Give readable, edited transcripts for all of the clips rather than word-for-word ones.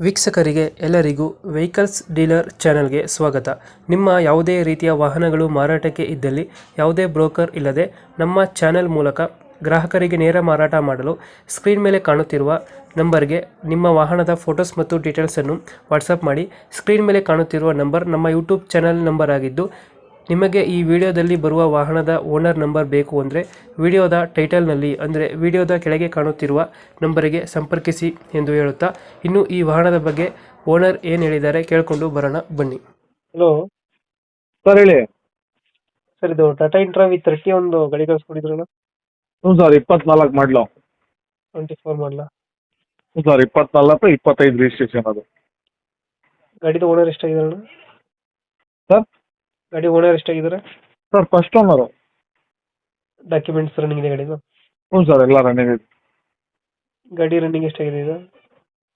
ವೀಕ್ಷಕರಿಗೆ ಎಲ್ಲರಿಗೂ vehicles dealer ಚಾನೆಲ್ಗೆ ಸ್ವಾಗತ. ನಿಮ್ಮ ಯಾವುದೇ ರೀತಿಯ ವಾಹನಗಳು ಮಾರಾಟಕ್ಕೆ ಇದ್ದಲ್ಲಿ ಯಾವುದೇ ಬ್ರೋಕರ್ ಇಲ್ಲದೆ ನಮ್ಮ ಚಾನೆಲ್ ಮೂಲಕ ಗ್ರಾಹಕರಿಗೆ ನೇರ ಮಾರಾಟ ಮಾಡಲು ಸ್ಕ್ರೀನ್ ಮೇಲೆ ಕಾಣುತ್ತಿರುವ ನಂಬರ್ಗೆ ನಿಮ್ಮ ವಾಹನದ ಫೋಟೋಸ್ ಮತ್ತು ಡೀಟೇಲ್ಸನ್ನು ವಾಟ್ಸಪ್ ಮಾಡಿ. ಸ್ಕ್ರೀನ್ ಮೇಲೆ ಕಾಣುತ್ತಿರುವ ನಂಬರ್ ನಮ್ಮ ಯೂಟ್ಯೂಬ್ ಚಾನೆಲ್ ನಂಬರ್ ಆಗಿದ್ದು, ನಿಮಗೆ ಈ ವಿಡಿಯೋದಲ್ಲಿ ಬರುವ ವಾಹನದ ಓನರ್ ನಂಬರ್ ಬೇಕು ಅಂದರೆ ವಿಡಿಯೋದ ಟೈಟಲ್ನಲ್ಲಿ ಅಂದರೆ ವಿಡಿಯೋದ ಕೆಳಗೆ ಕಾಣುತ್ತಿರುವ ನಂಬರಿಗೆ ಸಂಪರ್ಕಿಸಿ ಎಂದು ಹೇಳುತ್ತಾ, ಇನ್ನು ಈ ವಾಹನದ ಬಗ್ಗೆ ಓನರ್ ಏನು ಹೇಳಿದ್ದಾರೆ ಕೇಳಿಕೊಂಡು ಬರೋಣ ಬನ್ನಿ. ಹಲೋ ಸರ್ ಹೇಳಿ. ಸರ್, ಇದು ಟಾಟಾ ಇಂಟ್ರಾ ವಿತ್ 30 ಒಂದು ಗಾಡಿ ಕಳಿಸ್ಕೊಡಿದ್ರಲ್ಲ, ಹ್ಞೂ ಸರ್, 24 ಮಾಡಲು. 24 ಮಾಡಲ. ಹ್ಞೂ ಸರ್, 24 25 ರಿಜಿಸ್ಟ್ರೇಷನ್ ಅದು. ಗಾಡಿದು ಓನರ್ ಎಷ್ಟಾಗಿದ್ದಾರೆ? ಸರ್ ಗಾಡಿ ಓನರ್ ಎಷ್ಟಾಗಿದ್ದಾರೆ? Sir first owner. Documents running ಇದೆ ಗಾಡಿದು? ಹ್ಞೂ ಸರ್, ಎಲ್ಲ ರನ್ನಿಂಗ್ ಇದೆ. ಗಾಡಿ ರನ್ನಿಂಗ್ ಎಷ್ಟಾಗಿದೆ ಇದು?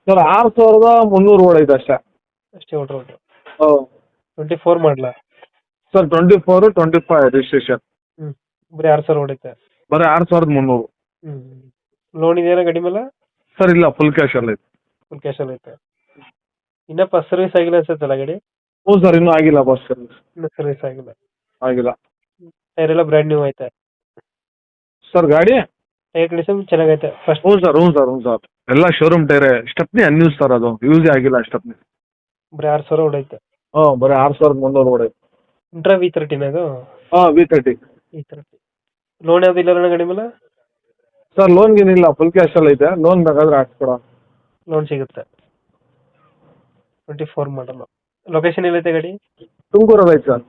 ಸರ್ 6300 ಓಡೈತೆ ಅಷ್ಟೇ. ಅಷ್ಟೇ ಓಟ್ರ್ ಓಟು. ಹ್ಞೂ 24 ಮಾಡಲ? Sir 24 25 registration. ಬರೀ 6000 ಓಡೈತೆ? ಬರೀ 6300. ಲೋನ್ ಇದೆಯಾ ಗಾಡಿ ಮೇಲೆ? ಸರ್ ಇಲ್ಲ, ಫುಲ್ ಕ್ಯಾಶಲ್ಲಿ ಐತೆ. ಫುಲ್ ಕ್ಯಾಶಲ್ಲಿ ಐತೆ. ಇನ್ನ ಫಸ್ಟ್ ಸರ್ವಿಸ್ ಆಗಿಲ್ಲ ಅನ್ಸುತ್ತಲ್ಲ ಗಾಡಿ? ಹ್ಞೂ ಸರ್, ಇನ್ನೂ ಆಗಿಲ್ಲ ಬಸ್ ಸರ್ವಿಸ್. ಇನ್ನು ಸರ್ವಿಸ್ ಆಗಿಲ್ಲ. ಆಗಿಲ್ಲ. ಟೈರ್ ಎಲ್ಲ ಬ್ರ್ಯಾಂಡ್ ನ್ಯೂ ಐತೆ? ಸರ್ ಗಾಡಿ ಟೈರ್ ಕಂಡೀಷನ್ ಚೆನ್ನಾಗೈತೆ ಫಸ್ಟ್? ಹ್ಞೂ ಸರ್, ಹ್ಞೂ ಸರ್, ಹ್ಞೂ ಸರ್, ಎಲ್ಲ ಶೋರೂಮ್ ಟೈರೇ. ಸ್ಟೆಪ್ನಿ ಅನ್ಯೂಸ್ ಸರ್, ಅದು ಯೂಸೇ ಆಗಿಲ್ಲ ಸ್ಟೆಪ್ನಿ. ಬರೀ 6000 ಓಡೈತೆ? ಹ್ಞೂ, ಬರೀ 6300 ಓಡೈತೆ. ಇಂಟ್ರಾ V30 ಅದು? ಹಾಂ, V30. ಲೋನ್ ಯಾವ್ದು ಇಲ್ಲ ಗಾಡಿ ಮೇಲೆ? ಸರ್ ಲೋನ್ಗೇನಿಲ್ಲ, ಫುಲ್ ಕ್ಯಾಶಲ್ಲಿ ಐತೆ. ಲೋನ್ ಬೇಕಾದ್ರೆ ಹಾಕ್ಸ್ಕೊಡ. ಲೋನ್ ಸಿಗುತ್ತೆ. 24 ಮಾಡಲ್ಲ. ಲೊಕೇಶನ್ ಎಲ್ಲೈತೆ ಗಾಡಿ? ತುಮಕೂರಲ್ಲಿ ಐತೆ ಸರ್.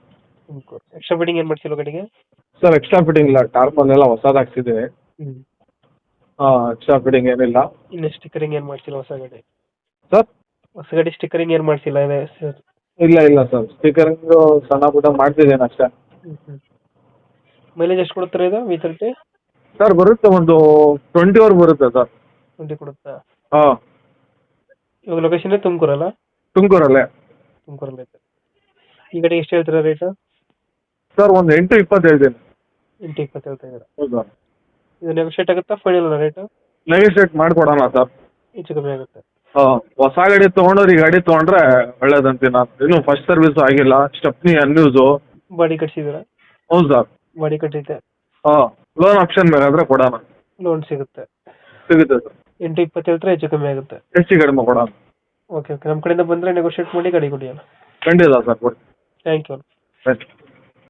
ತುಮಕೂರು. ಎಕ್ಸ್ಟ್ರಾ ಬಿಡಿಂಗ್ ಏನು ಮಾಡ್ಸಿಲ್ಲ ಗಾಡಿಗೆ? ಸರ್ ಎಕ್ಸ್ಟ್ರಾ ಫಿಟ್ಟಿಂಗ್ ಇಲ್ಲ, ಟಾರ್ಪಲ್ ಎಲ್ಲ ಹೊಸದು ಹಾಕ್ಸಿದ್ದೀವಿ. ಹಾಂ, ಎಕ್ಸ್ಟ್ರಾ ಫಿಟ್ಟಿಂಗ್ ಏನಿಲ್ಲ. ಇನ್ನು ಸ್ಟಿಕ್ಕರಿಂಗ್ ಏನು ಮಾಡ್ಸಿಲ್ಲ ಹೊಸ ಗಾಡಿ? ಸರ್ ಹೊಸ ಗಾಡಿ ಸ್ಟಿಕ್ಕರಿಂಗ್ ಏನು ಮಾಡ್ಸಿಲ್ಲ ಇದೆ ಸರ್? ಇಲ್ಲ ಇಲ್ಲ ಸರ್, ಸ್ಟಿಕರಿಂಗು ಸಣ್ಣ ಪುಟ್ಟ ಮಾಡ್ತಿದ್ದೇನೆ ಅಷ್ಟೇ. ಮೈಲೇಜ್ ಎಷ್ಟು ಕೊಡ್ತಾರೆ ಇದು V30? ಸರ್ ಬರುತ್ತೆ, ಒಂದು 20 ಬರುತ್ತೆ ಸರ್. 20 ಕೊಡುತ್ತಾ? ಹಾಂ. ಇವಾಗ ಲೊಕೇಶನ್ ತುಮಕೂರಲ್ಲ? ತುಮಕೂರಲ್ಲೇ. ತುಮಕೂರಲ್ಲಿ ಐತೆ. ಈ ಗಾಡಿ ಎಷ್ಟು ಹೇಳ್ತೀರಾ ರೇಟು? ಸರ್ ಒಂದು 8-20 ಹೇಳ್ತೀನಿ. 8-20 ಹೇಳ್ತಾ ಇದ್ದೀರಾ? ಹೌದಾ? ಇದು ನೆಗೋಷಿಯೇಟ್ ಆಗುತ್ತಾ ಫೈನಲ್ ರೇಟು? ನೆಗೋಷಿಯೇಟ್ ಮಾಡಿಕೊಡೋಣ ಸರ್. ಹೆಚ್ಚು ಕಮ್ಮಿ ಆಗುತ್ತೆ. ಹಾಂ, ಹೊಸ ಗಾಡಿ ತೊಗೊಂಡ್ರೆ ಈ ಗಾಡಿ ತೊಗೊಂಡ್ರೆ ಒಳ್ಳೇದಂತೀನಿ ನಾನು. ಇನ್ನೂ ಫಸ್ಟ್ ಸರ್ವಿಸು ಆಗಿಲ್ಲ, ಸ್ಟೆಪ್ನಿ ಅನ್ಯೂಸು. ಬಾಡಿ ಕಟ್ಸಿದ್ದೀರಾ? ಹ್ಞೂ ಸರ್. ಬಾಡಿ ಕಟ್ಟೈತೆ? ಹಾಂ, ಲೋನ್ ಆಪ್ಷನ್ ಬೇಕಾದ್ರೆ ಕೊಡೋಣ. ಲೋನ್ ಸಿಗುತ್ತೆ? ಸಿಗುತ್ತೆ ಸರ್. 8-20 ಹೇಳ್ತಾರೆ, ಹೆಚ್ಚು ಕಮ್ಮಿ ಆಗುತ್ತೆ. ಹೆಚ್ಚು ಕಡಿಮೆ ಕೊಡೋಣ. ಓಕೆ ಓಕೆ, ನಮ್ಮ ಕಡೆಯಿಂದ ಬಂದರೆ ನೆಗೋಷಿಯೇಟ್ ಮಾಡಿ ಗಾಡಿ ಕೊಡಿ ಅಲ್ಲ. ಖಂಡಿತ ಸರ್, ಕೊಡಿ. Thank you. Thank you.